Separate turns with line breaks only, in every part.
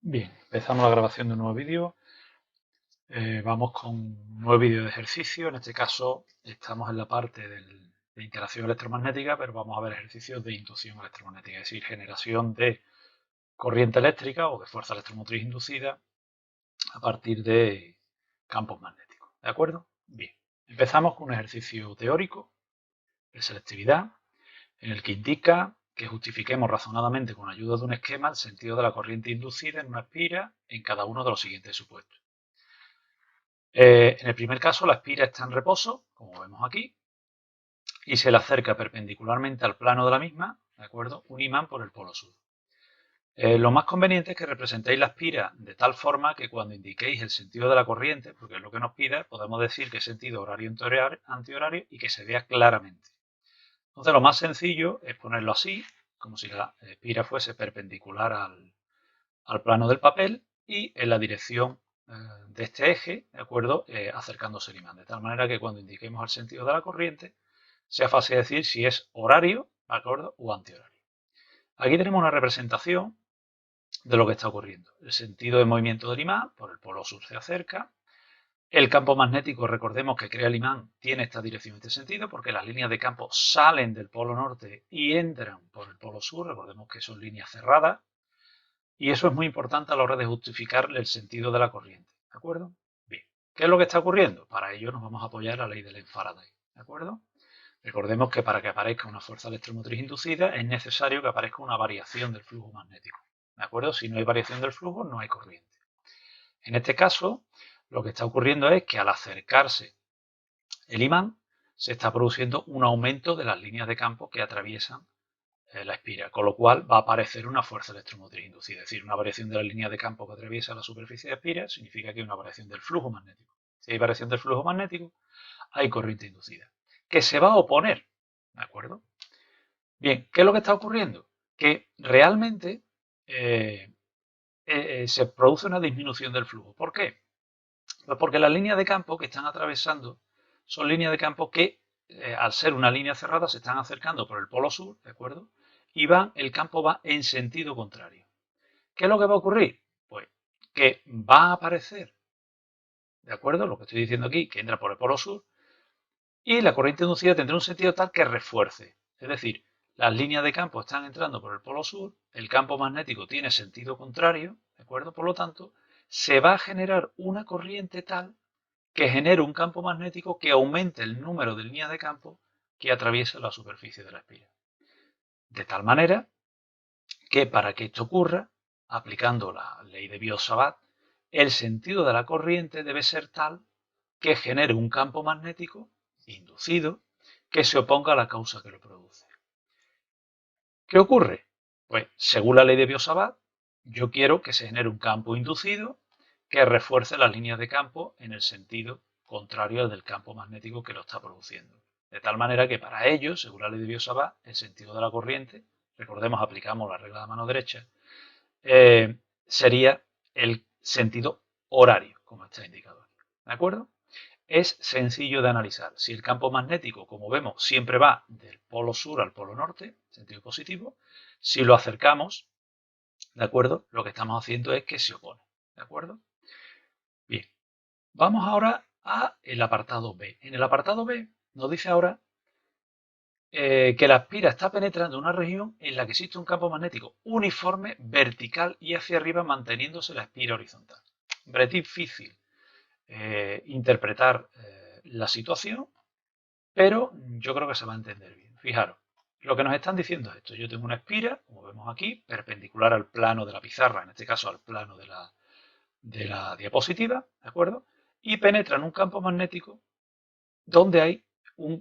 Bien, empezamos la grabación de un nuevo vídeo. Vamos con un nuevo vídeo de ejercicio. En este caso estamos en la parte de interacción electromagnética, pero vamos a ver ejercicios de inducción electromagnética, es decir, generación de corriente eléctrica o de fuerza electromotriz inducida a partir de campos magnéticos. ¿De acuerdo? Bien, empezamos con un ejercicio teórico de selectividad en el que indica que justifiquemos razonadamente con ayuda de un esquema el sentido de la corriente inducida en una espira en cada uno de los siguientes supuestos. En el primer caso, la espira está en reposo, como vemos aquí, y se le acerca perpendicularmente al plano de la misma, ¿de acuerdo? Un imán por el polo sur. Lo más conveniente es que representéis la espira de tal forma que cuando indiquéis el sentido de la corriente, porque es lo que nos pide, podemos decir que es sentido horario antihorario y que se vea claramente. Entonces, lo más sencillo es ponerlo así, como si la espira fuese perpendicular al plano del papel y en la dirección de este eje, ¿de acuerdo? Acercándose el imán, de tal manera que cuando indiquemos el sentido de la corriente, sea fácil decir si es horario, ¿de acuerdo? O antihorario. Aquí tenemos una representación de lo que está ocurriendo. El sentido de movimiento del imán, por el polo sur se acerca. El campo magnético, recordemos que crea el imán, tiene esta dirección, este sentido, porque las líneas de campo salen del polo norte y entran por el polo sur, recordemos que son líneas cerradas, y eso es muy importante a la hora de justificar el sentido de la corriente, ¿de acuerdo? Bien, ¿qué es lo que está ocurriendo? Para ello nos vamos a apoyar a la ley de Lenz-Faraday, ¿de acuerdo? Recordemos que para que aparezca una fuerza electromotriz inducida es necesario que aparezca una variación del flujo magnético, ¿de acuerdo? Si no hay variación del flujo, no hay corriente. En este caso, lo que está ocurriendo es que al acercarse el imán, se está produciendo un aumento de las líneas de campo que atraviesan la espira, con lo cual va a aparecer una fuerza electromotriz inducida, es decir, una variación de la línea de campo que atraviesa la superficie de espira significa que hay una variación del flujo magnético. Si hay variación del flujo magnético, hay corriente inducida, que se va a oponer, ¿de acuerdo? Bien, ¿qué es lo que está ocurriendo? Que realmente se produce una disminución del flujo. ¿Por qué? Pues porque las líneas de campo que están atravesando son líneas de campo que, al ser una línea cerrada, se están acercando por el polo sur, ¿de acuerdo? Y el campo va en sentido contrario. ¿Qué es lo que va a ocurrir? Pues que va a aparecer, ¿de acuerdo? Lo que estoy diciendo aquí, que entra por el polo sur, y la corriente inducida tendrá un sentido tal que refuerce. Es decir, las líneas de campo están entrando por el polo sur, el campo magnético tiene sentido contrario, ¿de acuerdo? Por lo tanto, se va a generar una corriente tal que genere un campo magnético que aumente el número de líneas de campo que atraviesa la superficie de la espira. De tal manera que para que esto ocurra, aplicando la ley de Biot-Savart, el sentido de la corriente debe ser tal que genere un campo magnético inducido que se oponga a la causa que lo produce. ¿Qué ocurre? Pues según la ley de Biot-Savart, yo quiero que se genere un campo inducido que refuerce las líneas de campo en el sentido contrario al del campo magnético que lo está produciendo. De tal manera que para ello, según la ley de Biot-Savart, el sentido de la corriente, recordemos, aplicamos la regla de mano derecha, sería el sentido horario, como está indicado aquí. ¿De acuerdo? Es sencillo de analizar. Si el campo magnético, como vemos, siempre va del polo sur al polo norte, sentido positivo, si lo acercamos, ¿de acuerdo? Lo que estamos haciendo es que se opone, ¿de acuerdo? Bien, vamos ahora al apartado B. En el apartado B nos dice ahora que la espira está penetrando una región en la que existe un campo magnético uniforme, vertical y hacia arriba, manteniéndose la espira horizontal. Es difícil interpretar la situación, pero yo creo que se va a entender bien. Fijaros, lo que nos están diciendo es esto. Yo tengo una espira, como vemos aquí, perpendicular al plano de la pizarra, en este caso al plano de la diapositiva, ¿de acuerdo? Y penetra en un campo magnético donde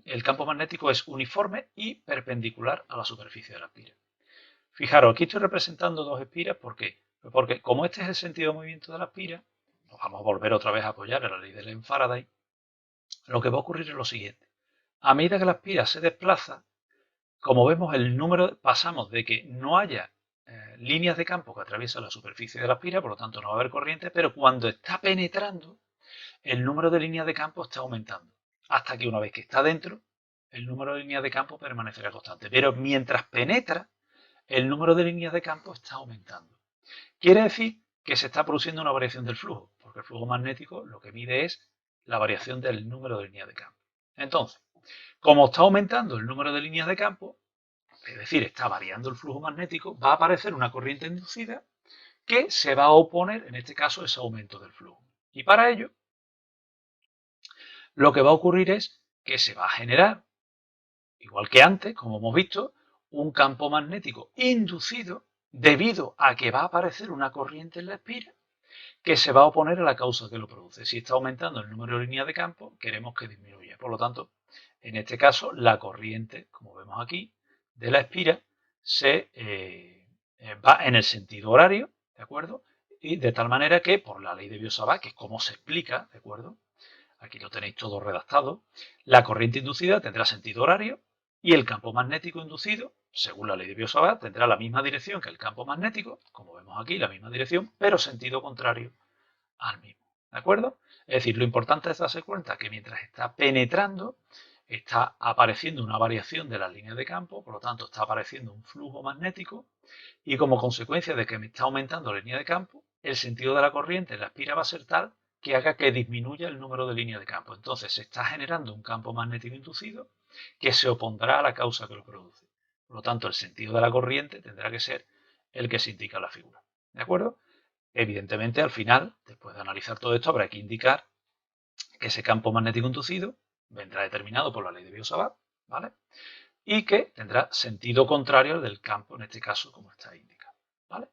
el campo magnético es uniforme y perpendicular a la superficie de la espira. Fijaros, aquí estoy representando dos espiras. ¿Por qué? Pues porque como este es el sentido de movimiento de la espira, nos vamos a volver otra vez a apoyar en la ley de Lenz-Faraday. Lo que va a ocurrir es lo siguiente. A medida que la espira se desplaza, como vemos, pasamos de que no haya líneas de campo que atraviesen la superficie de la espira, por lo tanto no va a haber corriente, pero cuando está penetrando, el número de líneas de campo está aumentando, hasta que una vez que está dentro, el número de líneas de campo permanecerá constante. Pero mientras penetra, el número de líneas de campo está aumentando. Quiere decir que se está produciendo una variación del flujo, porque el flujo magnético lo que mide es la variación del número de líneas de campo. Entonces, como está aumentando el número de líneas de campo, es decir, está variando el flujo magnético, va a aparecer una corriente inducida que se va a oponer, en este caso, a ese aumento del flujo. Y para ello, lo que va a ocurrir es que se va a generar, igual que antes, como hemos visto, un campo magnético inducido debido a que va a aparecer una corriente en la espira que se va a oponer a la causa que lo produce. Si está aumentando el número de líneas de campo, queremos que disminuya. Por lo tanto, en este caso, la corriente, como vemos aquí, de la espira va en el sentido horario, ¿de acuerdo? Y de tal manera que, por la ley de Biot-Savart, que es como se explica, ¿de acuerdo? Aquí lo tenéis todo redactado, la corriente inducida tendrá sentido horario y el campo magnético inducido, según la ley de Biot-Savart, tendrá la misma dirección que el campo magnético, como vemos aquí, la misma dirección, pero sentido contrario al mismo. ¿De acuerdo? Es decir, lo importante es darse cuenta que mientras está penetrando, está apareciendo una variación de las líneas de campo, por lo tanto está apareciendo un flujo magnético y como consecuencia de que me está aumentando la línea de campo, el sentido de la corriente en la espira va a ser tal que haga que disminuya el número de líneas de campo. Entonces se está generando un campo magnético inducido que se opondrá a la causa que lo produce. Por lo tanto, el sentido de la corriente tendrá que ser el que se indica en la figura. ¿De acuerdo? Evidentemente, al final, después de analizar todo esto, habrá que indicar que ese campo magnético inducido vendrá determinado por la ley de Biot-Savart, ¿vale? Y que tendrá sentido contrario al del campo, en este caso, como está indicado, ¿vale?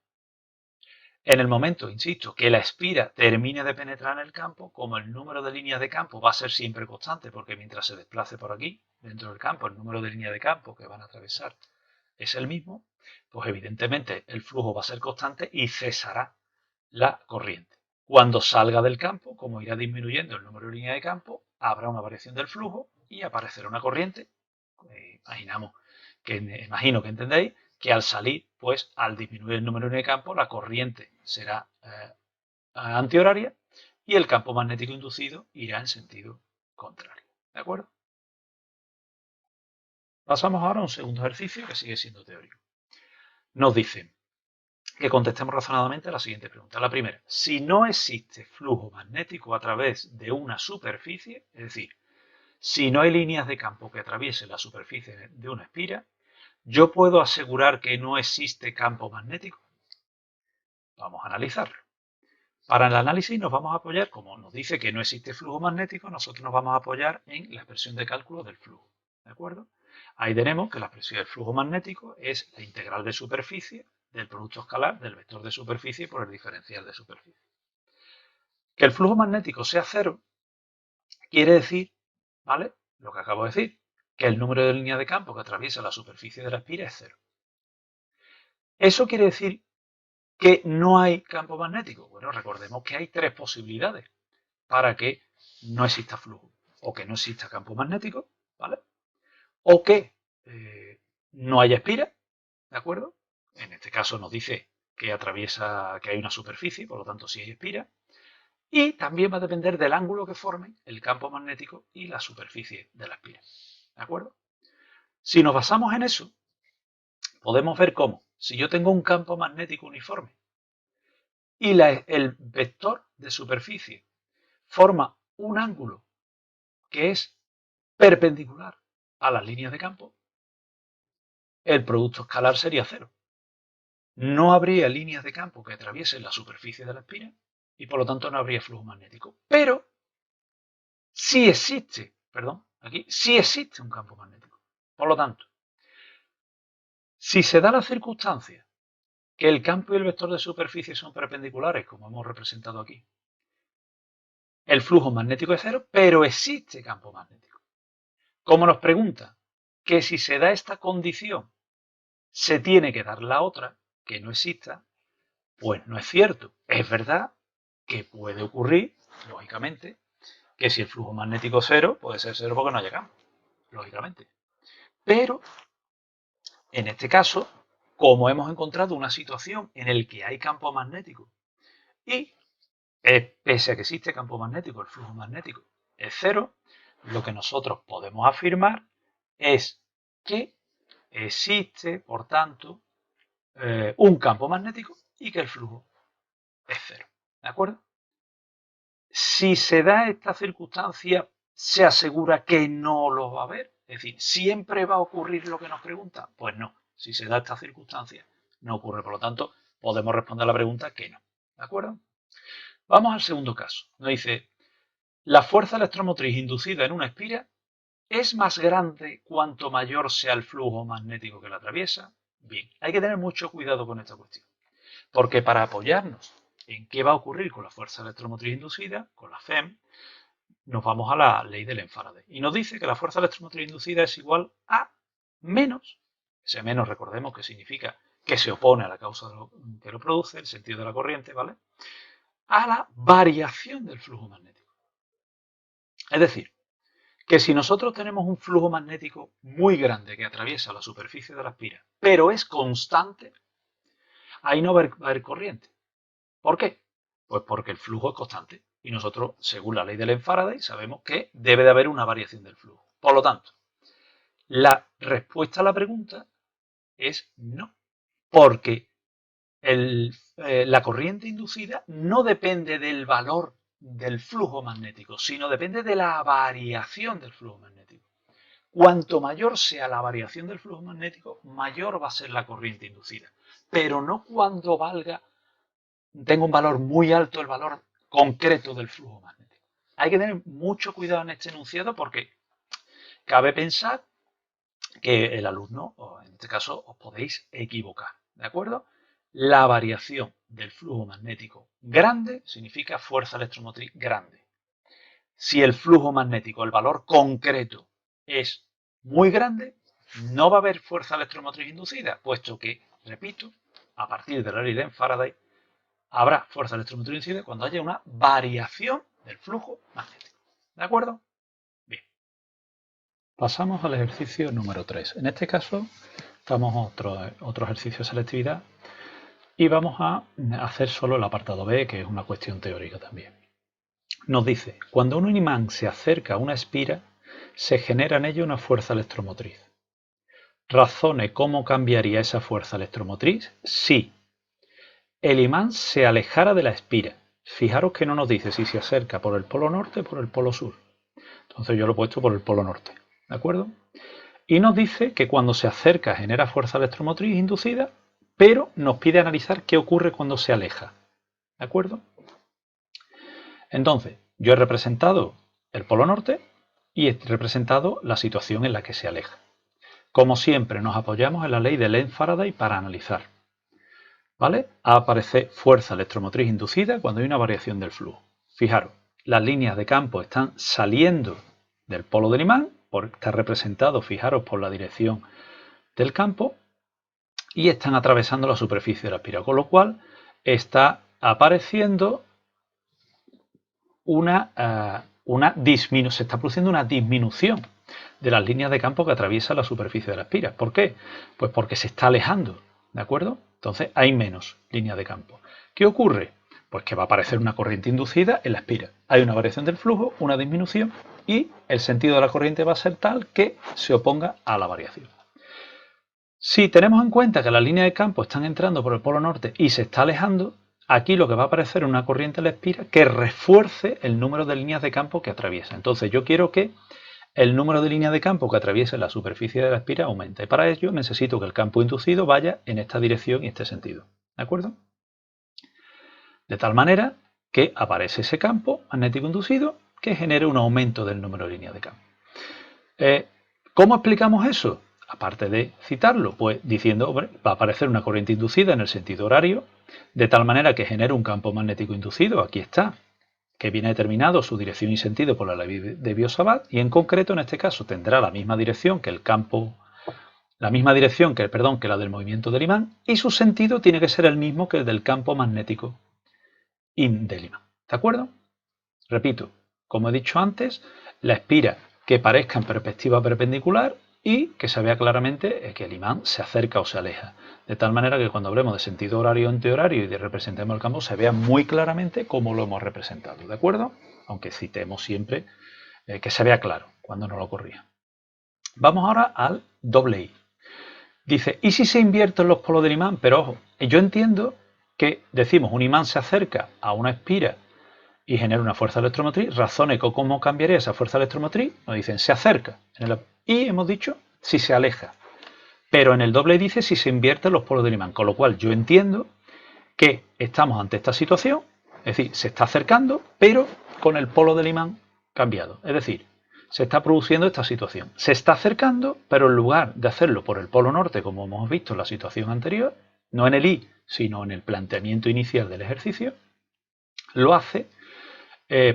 En el momento, insisto, que la espira termine de penetrar en el campo, como el número de líneas de campo va a ser siempre constante, porque mientras se desplace por aquí, dentro del campo, el número de líneas de campo que van a atravesar es el mismo, pues evidentemente el flujo va a ser constante y cesará la corriente. Cuando salga del campo, como irá disminuyendo el número de líneas de campo, habrá una variación del flujo y aparecerá una corriente. Imagino que entendéis que al salir, pues al disminuir el número de líneas de campo, la corriente será antihoraria y el campo magnético inducido irá en sentido contrario. ¿De acuerdo? Pasamos ahora a un segundo ejercicio que sigue siendo teórico. Nos dice que contestemos razonadamente a la siguiente pregunta. La primera, si no existe flujo magnético a través de una superficie, es decir, si no hay líneas de campo que atraviesen la superficie de una espira, ¿yo puedo asegurar que no existe campo magnético? Vamos a analizarlo. Para el análisis nos vamos a apoyar, como nos dice que no existe flujo magnético, nosotros nos vamos a apoyar en la expresión de cálculo del flujo. ¿De acuerdo? Ahí tenemos que la expresión del flujo magnético es la integral de superficie del producto escalar del vector de superficie por el diferencial de superficie. Que el flujo magnético sea cero quiere decir, ¿vale? Lo que acabo de decir, que el número de líneas de campo que atraviesa la superficie de la espira es cero. Eso quiere decir que no hay campo magnético. Bueno, recordemos que hay tres posibilidades para que no exista flujo. O que no exista campo magnético, ¿vale? O que no haya espira, ¿de acuerdo? En este caso nos dice que atraviesa, que hay una superficie, por lo tanto sí hay espira. Y también va a depender del ángulo que formen el campo magnético y la superficie de la espira, ¿de acuerdo? Si nos basamos en eso, podemos ver cómo, si yo tengo un campo magnético uniforme y el vector de superficie forma un ángulo que es perpendicular a las líneas de campo, el producto escalar sería cero. No habría líneas de campo que atraviesen la superficie de la espira y por lo tanto no habría flujo magnético. Pero sí existe, aquí sí existe un campo magnético. Por lo tanto, si se da la circunstancia que el campo y el vector de superficie son perpendiculares, como hemos representado aquí, el flujo magnético es cero, pero existe campo magnético. Como nos pregunta que si se da esta condición, se tiene que dar la otra, que no exista, pues no es cierto. Es verdad que puede ocurrir, lógicamente, que si el flujo magnético es cero, puede ser cero porque no haya campo, lógicamente. Pero, en este caso, como hemos encontrado una situación en la que hay campo magnético y pese a que existe campo magnético, el flujo magnético es cero, lo que nosotros podemos afirmar es que existe, por tanto, un campo magnético y que el flujo es 0. ¿De acuerdo? Si se da esta circunstancia, ¿se asegura que no lo va a haber? Es decir, ¿siempre va a ocurrir lo que nos pregunta? Pues no. Si se da esta circunstancia, no ocurre. Por lo tanto, podemos responder a la pregunta que no. ¿De acuerdo? Vamos al segundo caso. Nos dice, la fuerza electromotriz inducida en una espira es más grande cuanto mayor sea el flujo magnético que la atraviesa. Bien, hay que tener mucho cuidado con esta cuestión. Porque para apoyarnos en qué va a ocurrir con la fuerza electromotriz inducida, con la FEM, nos vamos a la ley de Faraday. Y nos dice que la fuerza electromotriz inducida es igual a menos, ese menos recordemos que significa que se opone a la causa que lo produce, el sentido de la corriente, ¿vale? A la variación del flujo magnético. Es decir, que si nosotros tenemos un flujo magnético muy grande que atraviesa la superficie de la espira, pero es constante, ahí no va a haber corriente. ¿Por qué? Pues porque el flujo es constante y nosotros, según la ley de Faraday, sabemos que debe de haber una variación del flujo. Por lo tanto, la respuesta a la pregunta es no, porque la corriente inducida no depende del valor del flujo magnético, sino depende de la variación del flujo magnético. Cuanto mayor sea la variación del flujo magnético, mayor va a ser la corriente inducida, pero no cuando tenga un valor muy alto el valor concreto del flujo magnético. Hay que tener mucho cuidado en este enunciado porque cabe pensar que el alumno, o en este caso, os podéis equivocar, ¿de acuerdo? La variación del flujo magnético grande significa fuerza electromotriz grande. Si el flujo magnético, el valor concreto, es muy grande, no va a haber fuerza electromotriz inducida, puesto que, repito, a partir de la ley de Faraday, habrá fuerza electromotriz inducida cuando haya una variación del flujo magnético. ¿De acuerdo? Bien. Pasamos al ejercicio número 3. En este caso, estamos otro ejercicio de selectividad y vamos a hacer solo el apartado B, que es una cuestión teórica también. Nos dice, cuando un imán se acerca a una espira, se genera en ella una fuerza electromotriz. Razone cómo cambiaría esa fuerza electromotriz si el imán se alejara de la espira. Fijaros que no nos dice si se acerca por el polo norte o por el polo sur. Entonces yo lo he puesto por el polo norte, ¿de acuerdo? Y nos dice que cuando se acerca genera fuerza electromotriz inducida, pero nos pide analizar qué ocurre cuando se aleja, ¿de acuerdo? Entonces, yo he representado el polo norte y he representado la situación en la que se aleja. Como siempre, nos apoyamos en la ley de Faraday para analizar. ¿Vale? Aparece fuerza electromotriz inducida cuando hay una variación del flujo. Fijaros, las líneas de campo están saliendo del polo del imán, está representado, fijaros, por la dirección del campo, y están atravesando la superficie de la espira, con lo cual está apareciendo se está produciendo una disminución de las líneas de campo que atraviesan la superficie de la espira. ¿Por qué? Pues porque se está alejando, ¿de acuerdo? Entonces hay menos líneas de campo. ¿Qué ocurre? Pues que va a aparecer una corriente inducida en la espira. Hay una variación del flujo, una disminución, y el sentido de la corriente va a ser tal que se oponga a la variación. Si tenemos en cuenta que las líneas de campo están entrando por el polo norte y se está alejando, aquí lo que va a aparecer es una corriente en la espira que refuerce el número de líneas de campo que atraviesa. Entonces yo quiero que el número de líneas de campo que atraviesa la superficie de la espira aumente. Para ello necesito que el campo inducido vaya en esta dirección y este sentido. ¿De acuerdo? De tal manera que aparece ese campo magnético inducido que genere un aumento del número de líneas de campo. ¿Cómo explicamos eso? Aparte de citarlo, pues diciendo, hombre, va a aparecer una corriente inducida en el sentido horario, de tal manera que genere un campo magnético inducido, aquí está, que viene determinado su dirección y sentido por la ley de Biot-Savart, y en concreto en este caso tendrá la misma dirección que la del movimiento del imán, y su sentido tiene que ser el mismo que el del campo magnético del imán. ¿De acuerdo? Repito, como he dicho antes, la espira que parezca en perspectiva perpendicular y que se vea claramente que el imán se acerca o se aleja. De tal manera que cuando hablemos de sentido horario o antihorario y representemos el campo, se vea muy claramente cómo lo hemos representado. ¿De acuerdo? Aunque citemos siempre que se vea claro cuando no lo corrija. Vamos ahora al doble I. Dice, ¿y si se invierten los polos del imán? Pero ojo, yo entiendo que decimos un imán se acerca a una espira y genera una fuerza electromotriz, razones con cómo cambiaría esa fuerza electromotriz, nos dicen se acerca, y hemos dicho si se aleja. Pero en el doble dice si se invierten los polos del imán, con lo cual yo entiendo que estamos ante esta situación, es decir, se está acercando, pero con el polo del imán cambiado. Es decir, se está produciendo esta situación. Se está acercando, pero en lugar de hacerlo por el polo norte, como hemos visto en la situación anterior, no en el I, sino en el planteamiento inicial del ejercicio, lo hace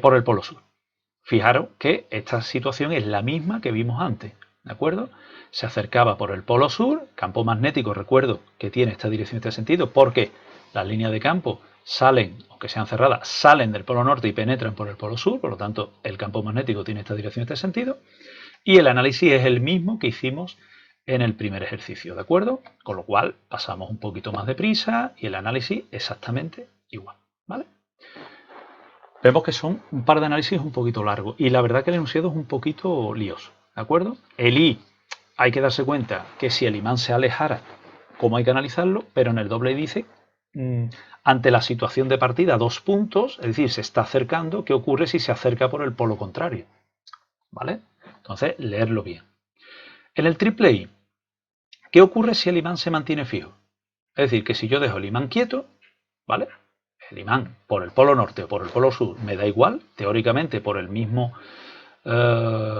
por el polo sur. Fijaros que esta situación es la misma que vimos antes, ¿de acuerdo? Se acercaba por el polo sur, campo magnético, recuerdo que tiene esta dirección y este sentido, porque las líneas de campo salen, aunque sean cerradas, salen del polo norte y penetran por el polo sur, por lo tanto el campo magnético tiene esta dirección y este sentido, y el análisis es el mismo que hicimos en el primer ejercicio, ¿de acuerdo? Con lo cual pasamos un poquito más de prisa y el análisis exactamente igual, ¿vale? Vemos que son un par de análisis un poquito largos y la verdad que el enunciado es un poquito lioso, ¿de acuerdo? El I hay que darse cuenta que si el imán se alejara, cómo hay que analizarlo, pero en el doble dice ante la situación de partida 2 puntos, es decir, se está acercando, ¿qué ocurre si se acerca por el polo contrario? ¿Vale? Entonces, leerlo bien. En el triple I, ¿qué ocurre si el imán se mantiene fijo? Es decir, que si yo dejo el imán quieto, ¿vale? El imán por el polo norte o por el polo sur me da igual, teóricamente por el mismo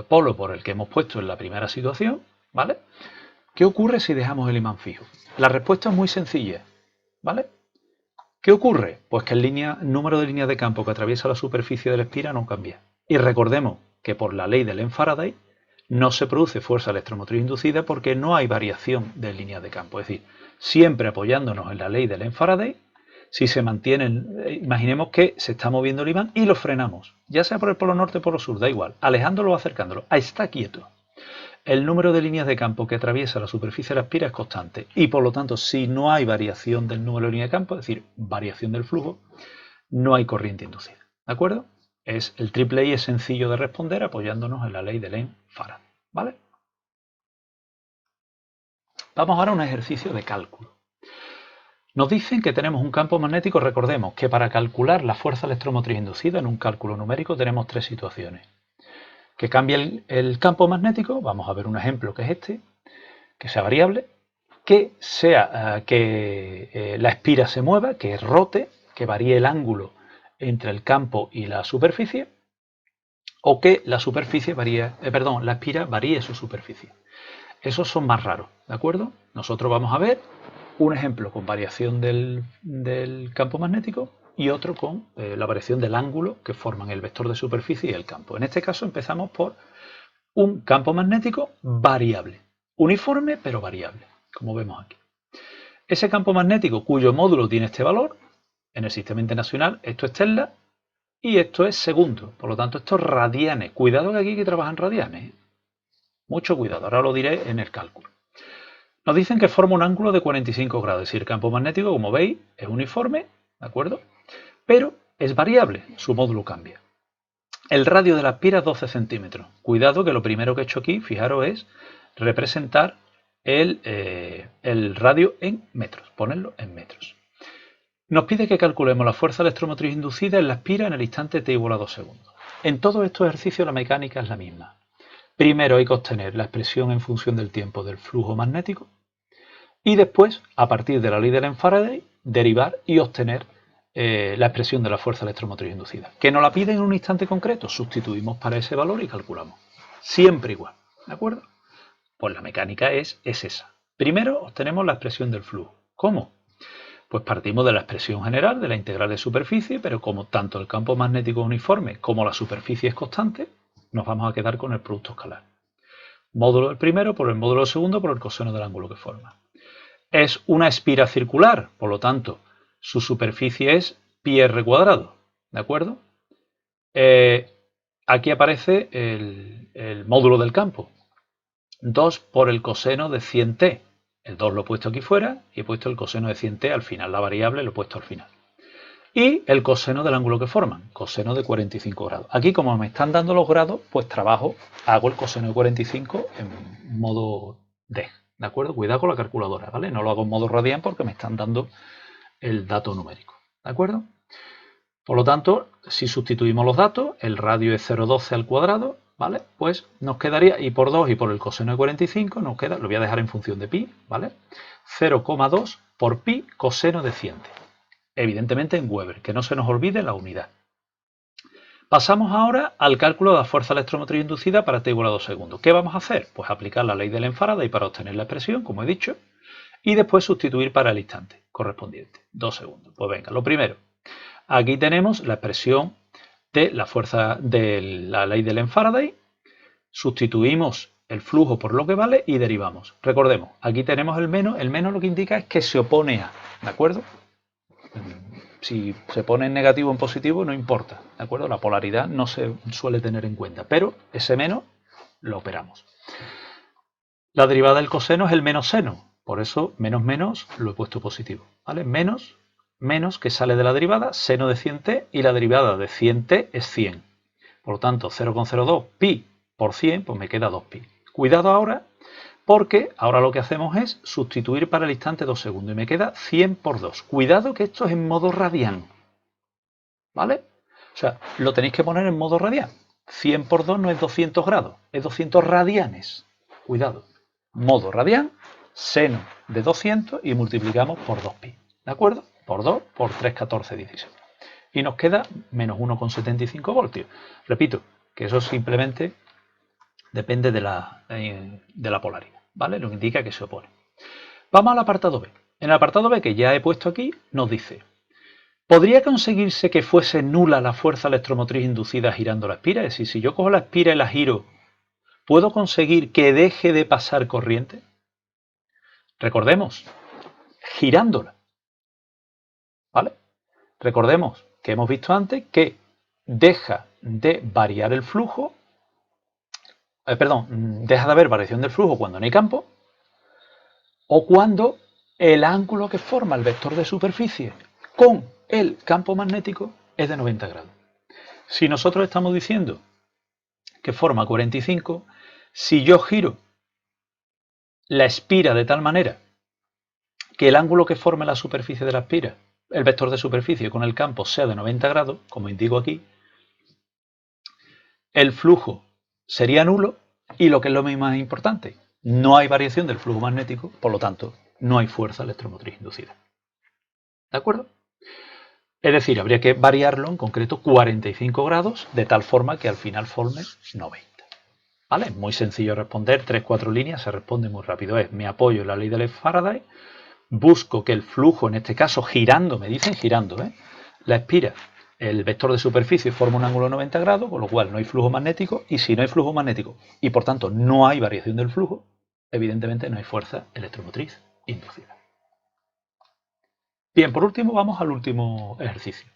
polo por el que hemos puesto en la primera situación, ¿vale? ¿Qué ocurre si dejamos el imán fijo? La respuesta es muy sencilla, ¿vale? ¿Qué ocurre? Pues que el número de líneas de campo que atraviesa la superficie de la espira no cambia. Y recordemos que por la ley de Lenz-Faraday no se produce fuerza electromotriz inducida porque no hay variación de líneas de campo. Es decir, siempre apoyándonos en la ley de Lenz-Faraday, si se mantienen, imaginemos que se está moviendo el imán y lo frenamos, ya sea por el polo norte o polo sur, da igual, alejándolo o acercándolo, está quieto. El número de líneas de campo que atraviesa la superficie de la espira es constante y por lo tanto si no hay variación del número de líneas de campo, es decir, variación del flujo, no hay corriente inducida. ¿De acuerdo? El triple I es sencillo de responder apoyándonos en la ley de Lenz-Faraday. ¿Vale? Vamos ahora a un ejercicio de cálculo. Nos dicen que tenemos un campo magnético, recordemos que para calcular la fuerza electromotriz inducida en un cálculo numérico tenemos 3 situaciones. Que cambie el campo magnético, vamos a ver un ejemplo que es este, que sea variable, que la espira se mueva, que rote, que varíe el ángulo entre el campo y la superficie, o que la espira varíe su superficie. Esos son más raros, ¿de acuerdo? Nosotros vamos a ver un ejemplo con variación del campo magnético y otro con la variación del ángulo que forman el vector de superficie y el campo. En este caso empezamos por un campo magnético variable, uniforme pero variable, como vemos aquí. Ese campo magnético cuyo módulo tiene este valor, en el sistema internacional esto es Tesla y esto es segundo, por lo tanto esto es radianes. Cuidado que aquí hay que trabajar en radianes, mucho cuidado, ahora lo diré en el cálculo. Nos dicen que forma un ángulo de 45 grados, es decir, el campo magnético, como veis, es uniforme, ¿de acuerdo? Pero es variable, su módulo cambia. El radio de la espira es 12 centímetros. Cuidado que lo primero que he hecho aquí, fijaros, es representar el radio en metros, ponerlo en metros. Nos pide que calculemos la fuerza electromotriz inducida en la espira en el instante t igual a 2 segundos. En todos estos ejercicios la mecánica es la misma. Primero hay que obtener la expresión en función del tiempo del flujo magnético y después, a partir de la ley de Lenz-Faraday, derivar y obtener la expresión de la fuerza electromotriz inducida. ¿Que nos la piden en un instante concreto? Sustituimos para ese valor y calculamos. Siempre igual, ¿de acuerdo? Pues la mecánica es esa. Primero obtenemos la expresión del flujo. ¿Cómo? Pues partimos de la expresión general de la integral de superficie, pero como tanto el campo magnético es uniforme como la superficie es constante, nos vamos a quedar con el producto escalar. Módulo del primero por el módulo del segundo por el coseno del ángulo que forma. Es una espira circular, por lo tanto, su superficie es πr cuadrado, ¿de acuerdo? Aquí aparece el módulo del campo, 2 por el coseno de 100t. El 2 lo he puesto aquí fuera y he puesto el coseno de 100t al final, la variable lo he puesto al final. Y el coseno del ángulo que forman, coseno de 45 grados. Aquí, como me están dando los grados, pues hago el coseno de 45 en modo D, ¿de acuerdo? Cuidado con la calculadora, ¿vale? No lo hago en modo radian porque me están dando el dato numérico. ¿De acuerdo? Por lo tanto, si sustituimos los datos, el radio es 0,12 al cuadrado, ¿vale? Pues nos quedaría, y por 2 y por el coseno de 45, nos queda, lo voy a dejar en función de pi, ¿vale? 0,2 por pi coseno de 100. Evidentemente en Weber, que no se nos olvide la unidad. Pasamos ahora al cálculo de la fuerza electromotriz inducida para t igual a 2 segundos. ¿Qué vamos a hacer? Pues aplicar la ley del Faraday para obtener la expresión, como he dicho, y después sustituir para el instante correspondiente, 2 segundos. Pues venga, lo primero, aquí tenemos la expresión de la fuerza de la ley del Faraday, sustituimos el flujo por lo que vale y derivamos. Recordemos, aquí tenemos el menos lo que indica es que se opone a, ¿de acuerdo? Si se pone en negativo o en positivo no importa, ¿de acuerdo? La polaridad no se suele tener en cuenta, pero ese menos lo operamos. La derivada del coseno es el menos seno, por eso menos lo he puesto positivo, ¿vale? Menos que sale de la derivada, seno de 100t, y la derivada de 100t es 100. Por lo tanto, 0,02 pi por 100, pues me queda 2pi. Cuidado ahora, porque ahora lo que hacemos es sustituir para el instante 2 segundos y me queda 100 por 2. Cuidado que esto es en modo radian, ¿vale? O sea, lo tenéis que poner en modo radian. 100 por 2 no es 200 grados, es 200 radianes. Cuidado. Modo radian, seno de 200 y multiplicamos por 2pi. ¿De acuerdo? Por 2 por 3, 14, 16. Y nos queda menos 1,75 voltios. Repito, que eso simplemente depende de la polaridad, ¿vale? Lo que indica que se opone. Vamos al apartado B. En el apartado B, que ya he puesto aquí, nos dice: ¿podría conseguirse que fuese nula la fuerza electromotriz inducida girando la espira? Es decir, si yo cojo la espira y la giro, ¿puedo conseguir que deje de pasar corriente? Recordemos, girándola, ¿vale? Recordemos que hemos visto antes que deja de variar el flujo, deja de haber variación del flujo cuando no hay campo, o cuando el ángulo que forma el vector de superficie con el campo magnético es de 90 grados. Si nosotros estamos diciendo que forma 45, si yo giro la espira de tal manera que el ángulo que forme la superficie de la espira, el vector de superficie con el campo, sea de 90 grados, como indico aquí, el flujo sería nulo y, lo que es lo más importante, no hay variación del flujo magnético, por lo tanto, no hay fuerza electromotriz inducida. ¿De acuerdo? Es decir, habría que variarlo en concreto 45 grados de tal forma que al final forme 90. ¿Vale? Es muy sencillo responder, 3-4 líneas, se responde muy rápido. Me apoyo en la ley del Faraday, busco que el flujo, en este caso girando, me dicen girando, la espira, el vector de superficie forma un ángulo de 90 grados, con lo cual no hay flujo magnético, y si no hay flujo magnético y por tanto no hay variación del flujo, evidentemente no hay fuerza electromotriz inducida. Bien, por último vamos al último ejercicio.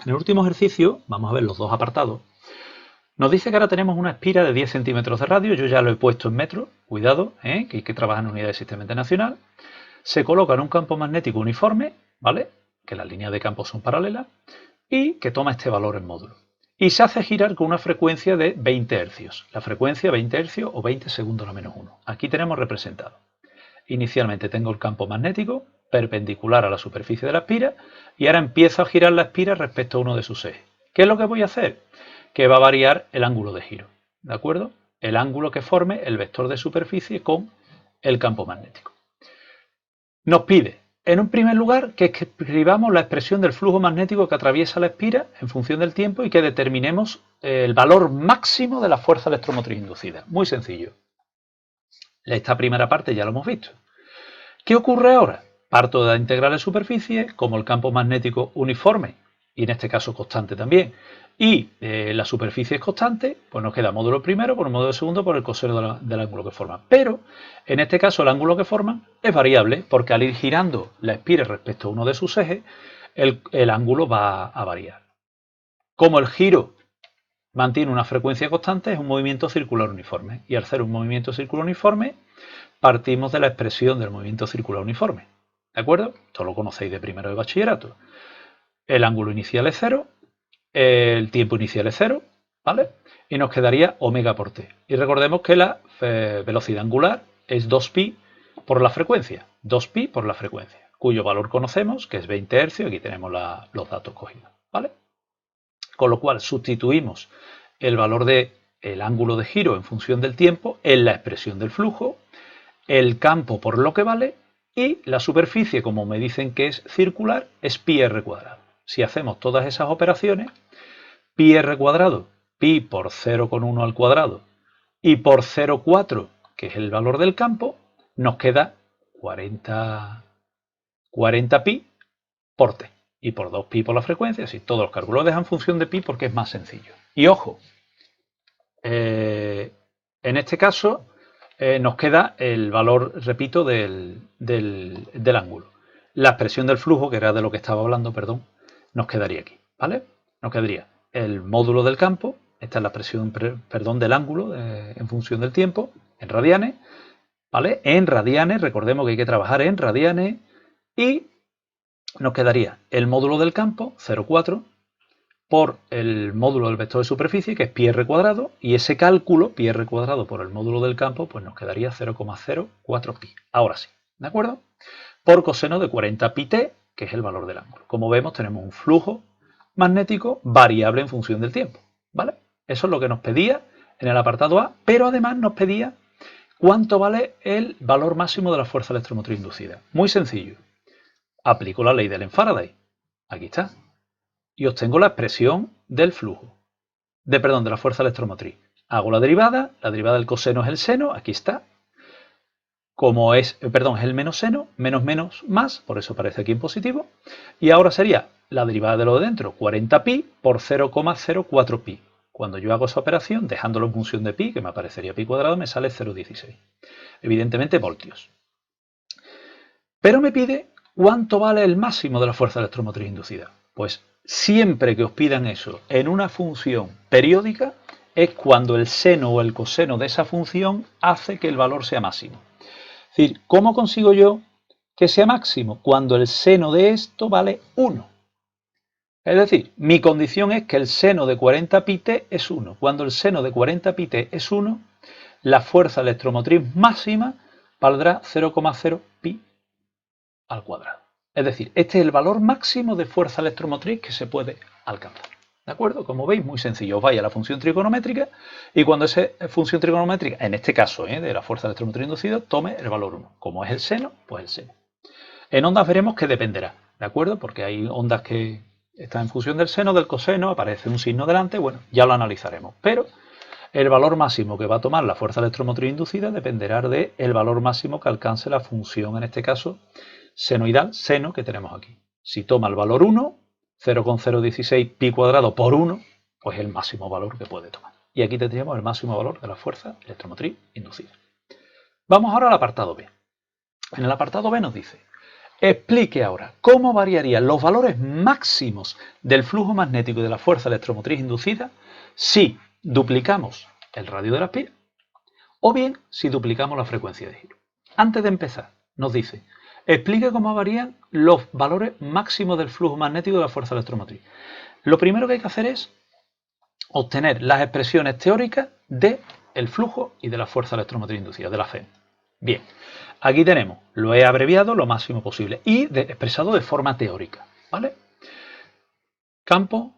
En el último ejercicio, vamos a ver los dos apartados. Nos dice que ahora tenemos una espira de 10 centímetros de radio, yo ya lo he puesto en metros, cuidado, que hay que trabajar en unidad de sistema internacional. Se coloca en un campo magnético uniforme, ¿vale? Que las líneas de campo son paralelas, y que toma este valor en módulo. Y se hace girar con una frecuencia de 20 Hz. La frecuencia 20 Hz o 20 segundos a menos 1. Aquí tenemos representado. Inicialmente tengo el campo magnético perpendicular a la superficie de la espira y ahora empiezo a girar la espira respecto a uno de sus ejes. ¿Qué es lo que voy a hacer? Que va a variar el ángulo de giro, ¿de acuerdo? El ángulo que forme el vector de superficie con el campo magnético. Nos pide, en un primer lugar, que escribamos la expresión del flujo magnético que atraviesa la espira en función del tiempo y que determinemos el valor máximo de la fuerza electromotriz inducida. Muy sencillo. Esta primera parte ya lo hemos visto. ¿Qué ocurre ahora? Parto de la integral de superficie, como el campo magnético uniforme, y en este caso constante también, y la superficie es constante, pues nos queda módulo primero por el módulo segundo por el coseno del ángulo que forman. Pero en este caso el ángulo que forman es variable, porque al ir girando la espira respecto a uno de sus ejes, el ángulo va a variar. Como el giro mantiene una frecuencia constante, es un movimiento circular uniforme, y al ser un movimiento circular uniforme, partimos de la expresión del movimiento circular uniforme. ¿De acuerdo? Esto lo conocéis de primero de bachillerato. El ángulo inicial es 0, el tiempo inicial es 0, ¿vale? Y nos quedaría omega por t. Y recordemos que la velocidad angular es 2pi por la frecuencia. 2pi por la frecuencia. cuyo valor conocemos, que es 20 Hz. Aquí tenemos los datos cogidos, ¿vale? Con lo cual sustituimos el valor del ángulo de giro en función del tiempo en la expresión del flujo, el campo por lo que vale y la superficie, como me dicen que es circular, es pi r cuadrado. Si hacemos todas esas operaciones, pi r cuadrado, pi por 0,1 al cuadrado y por 0,4, que es el valor del campo, nos queda 40 pi por t y por 2 pi por la frecuencia. Así todos los cálculos los dejan en función de pi porque es más sencillo. Y ojo, en este caso nos queda el valor, repito, del ángulo. La expresión del flujo, que era de lo que estaba hablando, perdón, nos quedaría aquí, ¿vale? Nos quedaría el módulo del campo, esta es la expresión, perdón, del ángulo en función del tiempo, en radianes, ¿vale? En radianes, recordemos que hay que trabajar en radianes, y nos quedaría el módulo del campo, 0,4, por el módulo del vector de superficie, que es pi r cuadrado, y ese cálculo, pi r cuadrado por el módulo del campo, pues nos quedaría 0,04 pi. Ahora sí, ¿de acuerdo? Por coseno de 40 pi t, que es el valor del ángulo. Como vemos, tenemos un flujo magnético variable en función del tiempo, ¿vale? Eso es lo que nos pedía en el apartado A, pero además nos pedía cuánto vale el valor máximo de la fuerza electromotriz inducida. Muy sencillo. Aplico la ley de Faraday. Aquí está. Y obtengo la expresión del flujo. De la fuerza electromotriz. Hago la derivada del coseno es el seno, aquí está. Como es, es el menos seno, menos menos más, por eso aparece aquí en positivo. Y ahora sería la derivada de lo de dentro, 40 pi por 0,04 pi. Cuando yo hago esa operación, dejándolo en función de pi, que me aparecería pi cuadrado, me sale 0,16. Evidentemente voltios. Pero me pide cuánto vale el máximo de la fuerza electromotriz inducida. Pues siempre que os pidan eso en una función periódica, es cuando el seno o el coseno de esa función hace que el valor sea máximo. Es decir, ¿cómo consigo yo que sea máximo? Cuando el seno de esto vale 1. Es decir, mi condición es que el seno de 40 pi t es 1. Cuando el seno de 40 pi t es 1, la fuerza electromotriz máxima valdrá 0,0 pi al cuadrado. Es decir, este es el valor máximo de fuerza electromotriz que se puede alcanzar. ¿De acuerdo? Como veis, muy sencillo. Os vais a la función trigonométrica y cuando esa función trigonométrica, en este caso de la fuerza electromotriz inducida, tome el valor 1. Como es el seno, pues el seno. En ondas veremos que dependerá, ¿de acuerdo? Porque hay ondas que están en función del seno, del coseno, aparece un signo delante, bueno, ya lo analizaremos. Pero el valor máximo que va a tomar la fuerza electromotriz inducida dependerá del valor máximo que alcance la función, en este caso, senoidal, seno, que tenemos aquí. Si toma el valor 1, 0,016 pi cuadrado por 1, pues el máximo valor que puede tomar. Y aquí tendríamos el máximo valor de la fuerza electromotriz inducida. Vamos ahora al apartado B. En el apartado B nos dice: explique ahora cómo variarían los valores máximos del flujo magnético y de la fuerza electromotriz inducida si duplicamos el radio de la espira o bien si duplicamos la frecuencia de giro. Antes de empezar, nos dice: explique cómo varían los valores máximos del flujo magnético y de la fuerza electromotriz. Lo primero que hay que hacer es obtener las expresiones teóricas del flujo y de la fuerza electromotriz inducida, de la FEM. Bien, aquí tenemos, lo he abreviado lo máximo posible y expresado de forma teórica, ¿vale? Campo,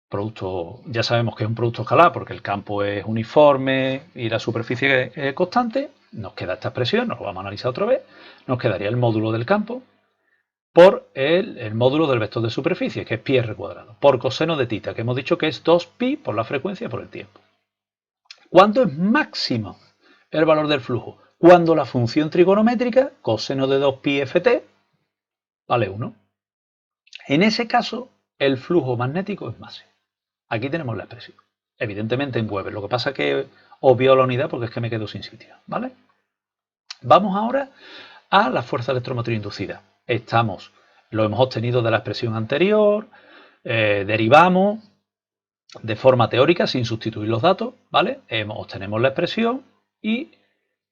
producto, ya sabemos que es un producto escalar porque el campo es uniforme y la superficie es constante. Nos queda esta expresión, nos lo vamos a analizar otra vez. Nos quedaría el módulo del campo por el módulo del vector de superficie, que es pi r cuadrado, por coseno de θ, que hemos dicho que es 2pi por la frecuencia por el tiempo. ¿Cuánto es máximo el valor del flujo? Cuando la función trigonométrica, coseno de 2pi ft, vale 1. En ese caso, el flujo magnético es máximo. Aquí tenemos la expresión. Evidentemente en Weber. Lo que pasa es que obvio la unidad porque es que me quedo sin sitio, ¿vale? Vamos ahora a la fuerza electromotriz inducida. Lo hemos obtenido de la expresión anterior, derivamos de forma teórica sin sustituir los datos, ¿vale? Obtenemos la expresión y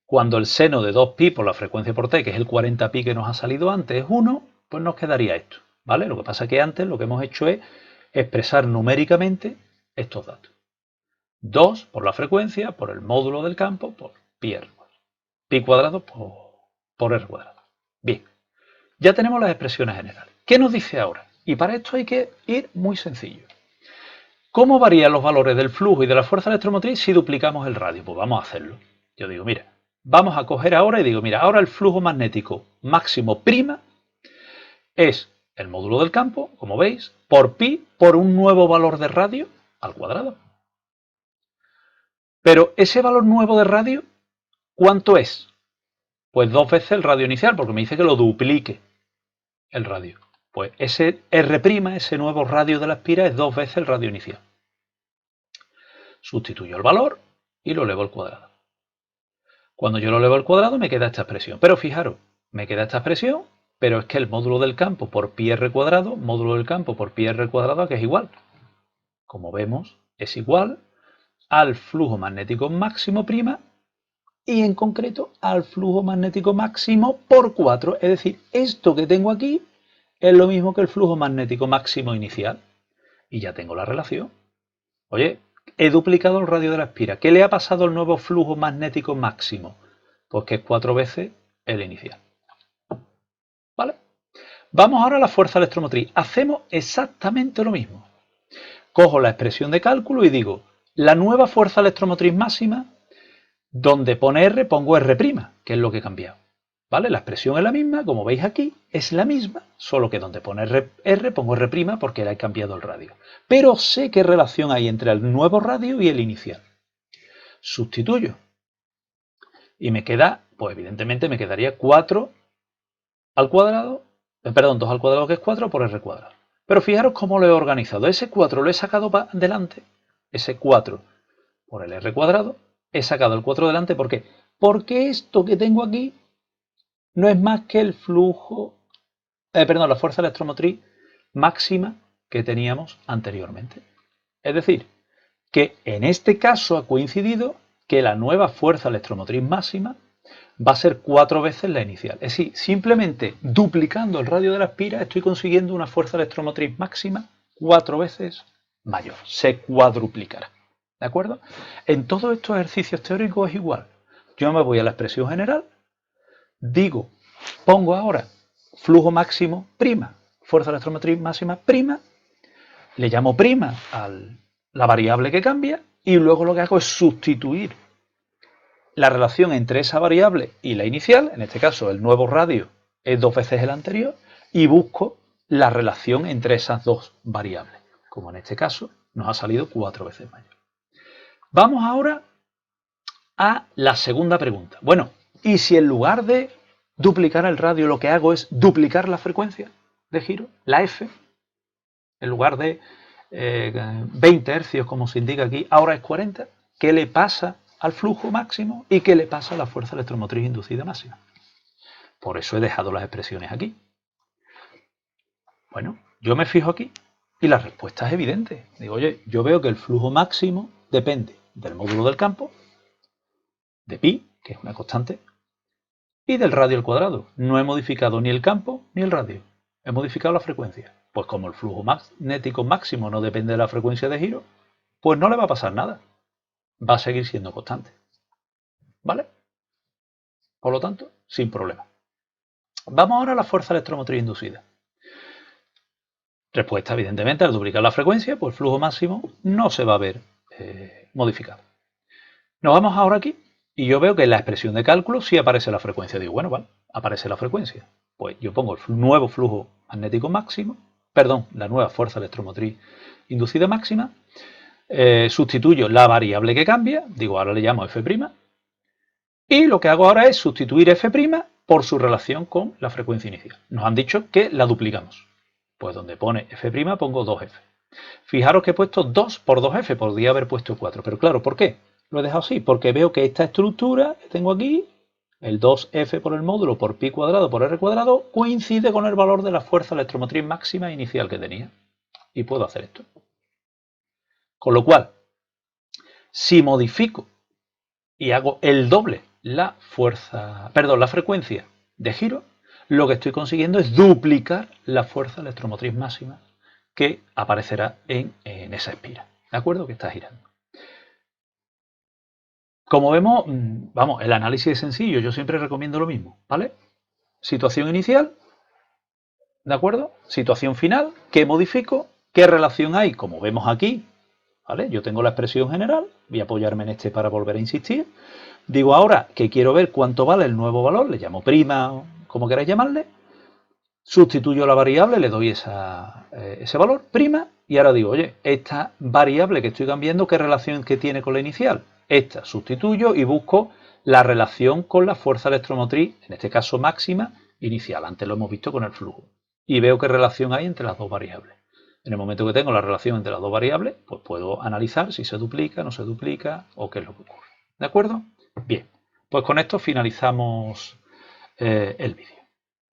cuando el seno de 2pi por la frecuencia por t, que es el 40 pi que nos ha salido antes, es 1, pues nos quedaría esto, ¿vale? Lo que pasa es que antes lo que hemos hecho es expresar numéricamente estos datos. 2 por la frecuencia, por el módulo del campo, por pi r cuadrado. Pi cuadrado por r cuadrado. Bien. Ya tenemos las expresiones generales. ¿Qué nos dice ahora? Y para esto hay que ir muy sencillo. ¿Cómo varían los valores del flujo y de la fuerza electromotriz si duplicamos el radio? Pues vamos a hacerlo. Yo digo, mira, vamos a coger ahora y digo, mira, ahora el flujo magnético máximo prima es el módulo del campo, como veis, por pi por un nuevo valor de radio al cuadrado. Pero ese valor nuevo de radio, ¿cuánto es? Pues 2 veces el radio inicial, porque me dice que lo duplique el radio. Pues ese R', ese nuevo radio de la espira, es 2 veces el radio inicial. Sustituyo el valor y lo elevo al cuadrado. Cuando yo lo elevo al cuadrado me queda esta expresión. Pero fijaros, me queda esta expresión, pero es que el módulo del campo por pi r cuadrado, módulo del campo por pi r cuadrado, que es igual. Como vemos, es igual al flujo magnético máximo prima y en concreto al flujo magnético máximo por 4. Es decir, esto que tengo aquí es lo mismo que el flujo magnético máximo inicial. Y ya tengo la relación. Oye, he duplicado el radio de la espira. ¿Qué le ha pasado al nuevo flujo magnético máximo? Pues que es 4 veces el inicial. ¿Vale? Vamos ahora a la fuerza electromotriz. Hacemos exactamente lo mismo. Cojo la expresión de cálculo y digo, la nueva fuerza electromotriz máxima, donde pone R, pongo R', que es lo que he cambiado. ¿Vale? La expresión es la misma, como veis aquí, es la misma, solo que donde pone R pongo R' porque le he cambiado el radio. Pero sé qué relación hay entre el nuevo radio y el inicial. Sustituyo. Y me queda, pues evidentemente me quedaría 4 al cuadrado, perdón, 2 al cuadrado que es 4 por R cuadrado. Pero fijaros cómo lo he organizado. Ese 4 lo he sacado para delante, ese 4 por el R cuadrado, he sacado el 4 delante, ¿por qué? Porque esto que tengo aquí no es más que el flujo, la fuerza electromotriz máxima que teníamos anteriormente. Es decir, que en este caso ha coincidido que la nueva fuerza electromotriz máxima va a ser 4 veces la inicial. Es decir, simplemente duplicando el radio de la espira estoy consiguiendo una fuerza electromotriz máxima 4 veces mayor. Se cuadruplicará. ¿De acuerdo? En todos estos ejercicios teóricos es igual. Yo me voy a la expresión general, digo, pongo ahora flujo máximo prima, fuerza electromotriz máxima prima, le llamo prima a la variable que cambia y luego lo que hago es sustituir la relación entre esa variable y la inicial, en este caso el nuevo radio es 2 veces el anterior, y busco la relación entre esas dos variables, como en este caso nos ha salido 4 veces mayor. Vamos ahora a la segunda pregunta. Bueno, ¿y si en lugar de duplicar el radio lo que hago es duplicar la frecuencia de giro, la F, en lugar de 20 hercios como se indica aquí, ahora es 40? ¿Qué le pasa al flujo máximo y qué le pasa a la fuerza electromotriz inducida máxima? Por eso he dejado las expresiones aquí. Bueno, yo me fijo aquí y la respuesta es evidente. Digo, oye, yo veo que el flujo máximo depende del módulo del campo, de pi, que es una constante, y del radio al cuadrado. No he modificado ni el campo ni el radio. He modificado la frecuencia. Pues como el flujo magnético máximo no depende de la frecuencia de giro, pues no le va a pasar nada. Va a seguir siendo constante. ¿Vale? Por lo tanto, sin problema. Vamos ahora a la fuerza electromotriz inducida. Respuesta, evidentemente, al duplicar la frecuencia, pues el flujo máximo no se va a ver modificado. Nos vamos ahora aquí y yo veo que en la expresión de cálculo sí aparece la frecuencia. Digo, bueno, vale, aparece la frecuencia. Pues yo pongo el nuevo flujo magnético máximo, perdón, la nueva fuerza electromotriz inducida máxima, sustituyo la variable que cambia, digo, ahora le llamo F', y lo que hago ahora es sustituir F' por su relación con la frecuencia inicial. Nos han dicho que la duplicamos. Pues donde pone F' pongo 2F. Fijaros que he puesto 2 por 2F, podría haber puesto 4. Pero claro, ¿por qué? Lo he dejado así, porque veo que esta estructura que tengo aquí, el 2F por el módulo por pi cuadrado por R cuadrado, coincide con el valor de la fuerza electromotriz máxima inicial que tenía. Y puedo hacer esto. Con lo cual, si modifico y hago el doble la frecuencia de giro, lo que estoy consiguiendo es duplicar la fuerza electromotriz máxima que aparecerá en esa espira. ¿De acuerdo? Que está girando. Como vemos, vamos, el análisis es sencillo. Yo siempre recomiendo lo mismo, ¿vale? Situación inicial, ¿De acuerdo? Situación final, ¿qué modifico? ¿Qué relación hay? Como vemos aquí, ¿vale? Yo tengo la expresión general, voy a apoyarme en este para volver a insistir. Digo ahora que quiero ver cuánto vale el nuevo valor, le llamo prima o como queráis llamarle, sustituyo la variable, le doy ese valor, prima, y ahora digo, oye, esta variable que estoy cambiando, ¿qué relación que tiene con la inicial? Esta, sustituyo y busco la relación con la fuerza electromotriz, en este caso máxima, inicial. Antes lo hemos visto con el flujo. Y veo qué relación hay entre las dos variables. En el momento que tengo la relación entre las dos variables, pues puedo analizar si se duplica, no se duplica o qué es lo que ocurre. ¿De acuerdo? Bien, pues con esto finalizamos el vídeo.